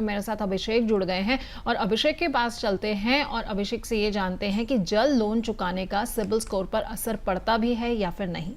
में मेरे साथ अभिषेक जुड़ गए हैं और अभिषेक के पास चलते हैं और अभिषेक से ये जानते हैं कि जल्द लोन चुकाने का सिबिल स्कोर पर असर पड़ता भी है या फिर नहीं।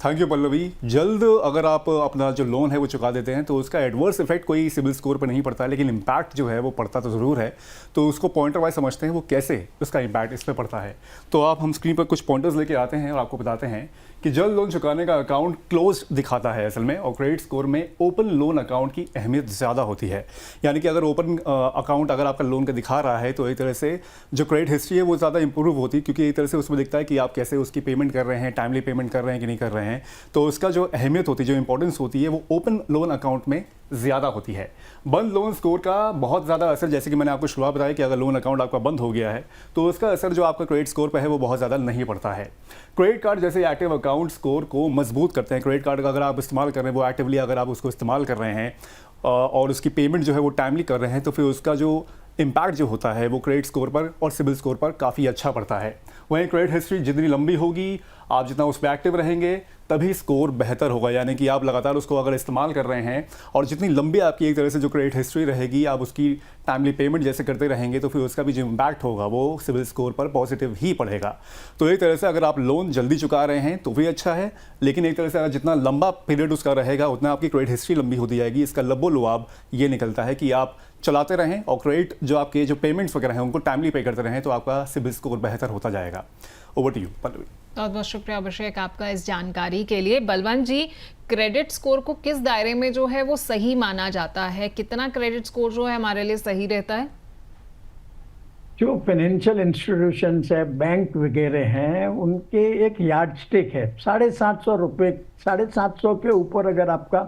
Thank you Pallavi. जल्द अगर आप अपना जो लोन है वो चुका देते हैं तो उसका एडवर्स इफेक्ट कोई सिबिल स्कोर पर नहीं पड़ता, लेकिन इम्पैक्ट जो है वो पड़ता तो ज़रूर है। तो उसको पॉइंटर वाइज समझते हैं वो कैसे उसका इम्पैक्ट इस पर पड़ता है। तो आप हम स्क्रीन पर कुछ पॉइंटर्स लेके आते हैं और आपको बताते हैं कि जल्द लोन चुकाने का अकाउंट क्लोज दिखाता है असल में, और क्रेडिट स्कोर में ओपन लोन अकाउंट की अहमियत ज़्यादा होती है। यानी कि अगर ओपन अकाउंट अगर आपका लोन का दिखा रहा है तो एक तरह से जो क्रेडिट हिस्ट्री है वो ज़्यादा इंप्रूव होती है, क्योंकि एक तरह से उसमें दिखता है कि आप कैसे उसकी पेमेंट कर रहे हैं, टाइमली पेमेंट कर रहे हैं कि नहीं कर रहे हैं। तो उसका जो अहमियत होती है, जो इंपॉर्टेंस होती है, वो ओपन लोन अकाउंट में ज़्यादा होती है। बंद लोन स्कोर का बहुत ज़्यादा असर, जैसे कि मैंने आपको शुरुआत बताया कि अगर लोन अकाउंट आपका बंद हो गया है तो उसका असर जो आपका क्रेडिट स्कोर पर है वो बहुत ज़्यादा नहीं पड़ता है। क्रेडिट कार्ड जैसे एक्टिव अकाउंट स्कोर को मजबूत करते हैं। क्रेडिट कार्ड का अगर आप इस्तेमाल कर रहे हैं, वो एक्टिवली अगर आप उसको इस्तेमाल कर रहे हैं और उसकी पेमेंट जो है वो टाइमली कर रहे हैं, तो फिर उसका जो इम्पैक्ट जो होता है वो क्रेडिट स्कोर पर और सिबिल स्कोर पर काफ़ी अच्छा पड़ता है। वहीं क्रेडिट हिस्ट्री जितनी लंबी होगी, आप जितना उस पर एक्टिव रहेंगे, तभी स्कोर बेहतर होगा। यानी कि आप लगातार उसको अगर इस्तेमाल कर रहे हैं और जितनी लंबी आपकी एक तरह से जो क्रेडिट हिस्ट्री रहेगी, आप उसकी टाइमली पेमेंट जैसे करते रहेंगे, तो फिर उसका भी जो इम्पैक्ट होगा वो सिबिल स्कोर पर पॉजिटिव ही पड़ेगा। तो एक तरह से अगर आप लोन जल्दी चुका रहे हैं तो भी अच्छा है, लेकिन एक तरह से अगर जितना लंबा पीरियड उसका रहेगा उतना आपकी क्रेडिट हिस्ट्री लंबी होती जाएगी। इसका लबो-लुआब ये निकलता है कि आप चलाते रहें और क्रेडिट जो आपके जो पेमेंट्स वगैरह हैं उनको टाइमली पे करते रहें, तो आपका सिबिल स्कोर बेहतर होता जाएगा। Over to you Pallavi. बहुत बहुत शुक्रिया अभिषेक आपका इस जानकारी के लिए। बलवंत जी, क्रेडिट स्कोर को किस दायरे में जो है वो सही माना जाता है? कितना क्रेडिट स्कोर जो है हमारे लिए सही रहता है? जो फाइनेंशियल इंस्टीट्यूशंस है, बैंक वगैरह हैं, उनके एक यार्डस्टिक है 750 रुपये। 750 के ऊपर अगर आपका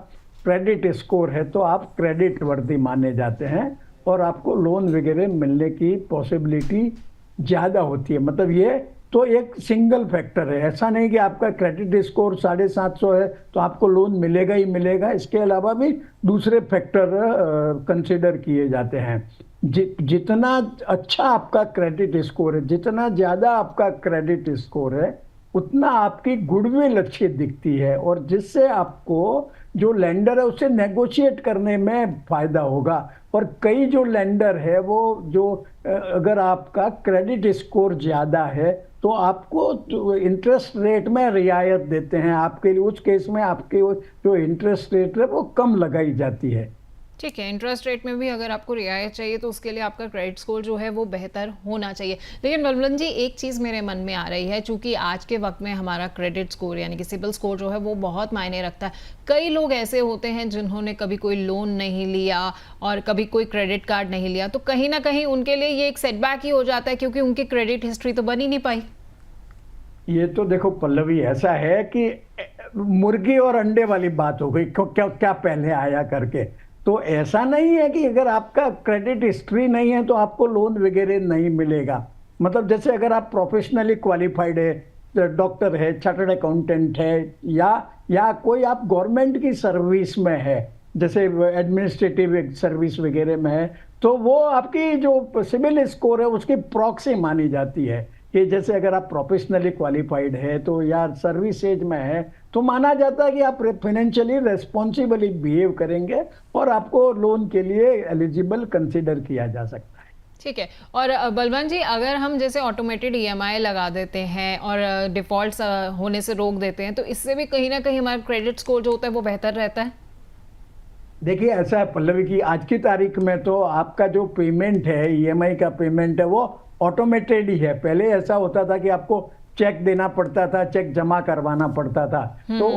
क्रेडिट स्कोर है तो आप क्रेडिट वर्दी माने जाते हैं और आपको लोन वगैरह मिलने की पॉसिबिलिटी ज़्यादा होती है। मतलब ये तो एक सिंगल फैक्टर है, ऐसा नहीं कि आपका क्रेडिट स्कोर 750 है तो आपको लोन मिलेगा ही मिलेगा। इसके अलावा भी दूसरे फैक्टर कंसिडर किए जाते हैं। जितना अच्छा आपका क्रेडिट स्कोर है, जितना ज़्यादा आपका क्रेडिट स्कोर है, उतना आपकी गुडविल अच्छी दिखती है और जिससे आपको जो लेंडर है उससे नेगोशिएट करने में फ़ायदा होगा। और कई जो लेंडर है वो जो अगर आपका क्रेडिट स्कोर ज़्यादा है तो आपको इंटरेस्ट रेट में रियायत देते हैं। आपके लिए उस केस में आपके जो इंटरेस्ट रेट है वो कम लगाई जाती है। ठीक है, इंटरेस्ट रेट में भी अगर आपको रियायत चाहिए तो उसके लिए आपका क्रेडिट स्कोर जो है वो बेहतर होना चाहिए। लेकिन बलवंत जी, एक चीज़ मेरे मन में आ रही है, चूंकि आज के वक्त में हमारा क्रेडिट स्कोर यानी कि सिबिल स्कोर जो है वो बहुत मायने रखता है। कई लोग ऐसे होते हैं जिन्होंने कभी कोई लोन नहीं लिया और कभी कोई क्रेडिट कार्ड नहीं लिया, तो कहीं ना कहीं उनके लिए ये एक सेटबैक ही हो जाता है, क्योंकि उनकी क्रेडिट हिस्ट्री तो बन ही नहीं पाई। ये तो देखो पल्लवी, ऐसा है कि मुर्गी और अंडे वाली बात हो गई, क्या क्या पहले आया करके। तो ऐसा नहीं है कि अगर आपका क्रेडिट हिस्ट्री नहीं है तो आपको लोन वगैरह नहीं मिलेगा। मतलब जैसे अगर आप प्रोफेशनली क्वालिफाइड है, डॉक्टर है, चार्टर्ड अकाउंटेंट है, या कोई आप गवर्नमेंट की सर्विस में है, जैसे एडमिनिस्ट्रेटिव सर्विस वगैरह में है, तो वो आपकी जो सिबिल स्कोर है उसकी प्रॉक्सी मानी जाती है। कि जैसे अगर आप प्रोफेशनली क्वालिफाइड है तो या सर्विस एज में है तो माना जाता है कि आप फाइनेंशियली रेस्पॉन्सिबली बिहेव करेंगे और आपको लोन के लिए एलिजिबल कंसीडर किया जा सकता है। ठीक है। और बलवंत जी, अगर हम जैसे ऑटोमेटेड ईएमआई लगा देते हैं और डिफॉल्ट्स होने से रोक देते हैं, तो इससे भी कहीं ना कहीं हमारा क्रेडिट स्कोर जो होता है वो बेहतर रहता है? देखिए ऐसा है पल्लवी की आज की तारीख में तो आपका जो पेमेंट है, ईएमआई का पेमेंट है, वो ऑटोमेटेड ही है। पहले ऐसा होता था कि आपको चेक देना पड़ता था, चेक जमा करवाना पड़ता था, तो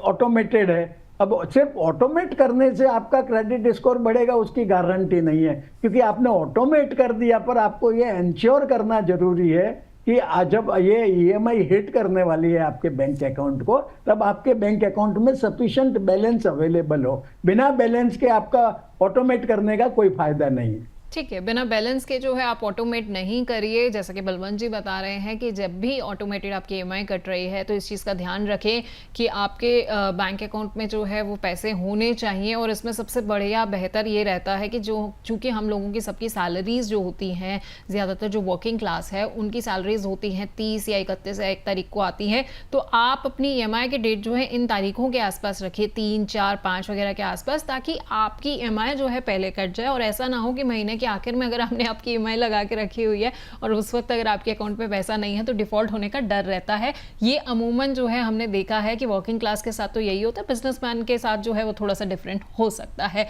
ऑटोमेटेड है। अब सिर्फ ऑटोमेट करने से आपका क्रेडिट स्कोर बढ़ेगा उसकी गारंटी नहीं है, क्योंकि आपने ऑटोमेट कर दिया, पर आपको ये इंश्योर करना जरूरी है कि जब ये ईएमआई हिट करने वाली है आपके बैंक अकाउंट को, तब आपके बैंक अकाउंट में सफिशिएंट बैलेंस अवेलेबल हो। बिना बैलेंस के आपका ऑटोमेट करने का कोई फायदा नहीं है। ठीक है, बिना बैलेंस के जो है आप ऑटोमेट नहीं करिए। जैसा कि बलवंत जी बता रहे हैं कि जब भी ऑटोमेटेड आपकी ईएमआई कट रही है तो इस चीज़ का ध्यान रखें कि आपके बैंक अकाउंट में जो है वो पैसे होने चाहिए। और इसमें सबसे बढ़िया बेहतर ये रहता है कि जो चूँकि हम लोगों की सबकी सैलरीज जो होती हैं, ज़्यादातर जो वर्किंग क्लास है उनकी सैलरीज होती हैं 30 या 31 या 1 तारीख को आती हैं, तो आप अपनी ईएमआई के डेट जो है इन तारीखों के आसपास रखिए, 3, 4, 5 वगैरह के आसपास, ताकि आपकी ईएमआई जो है पहले कट जाए। और ऐसा ना हो कि महीने के आखिर में अगर आपने आपकी ईएमआई लगा के रखी हुई है और उस वक्त अगर आपके अकाउंट में पैसा नहीं है तो डिफॉल्ट होने का डर रहता है। ये अमूमन जो है हमने देखा है कि वर्किंग क्लास के साथ तो यही होता है, बिजनेसमैन के साथ जो है वो थोड़ा सा डिफरेंट हो सकता है।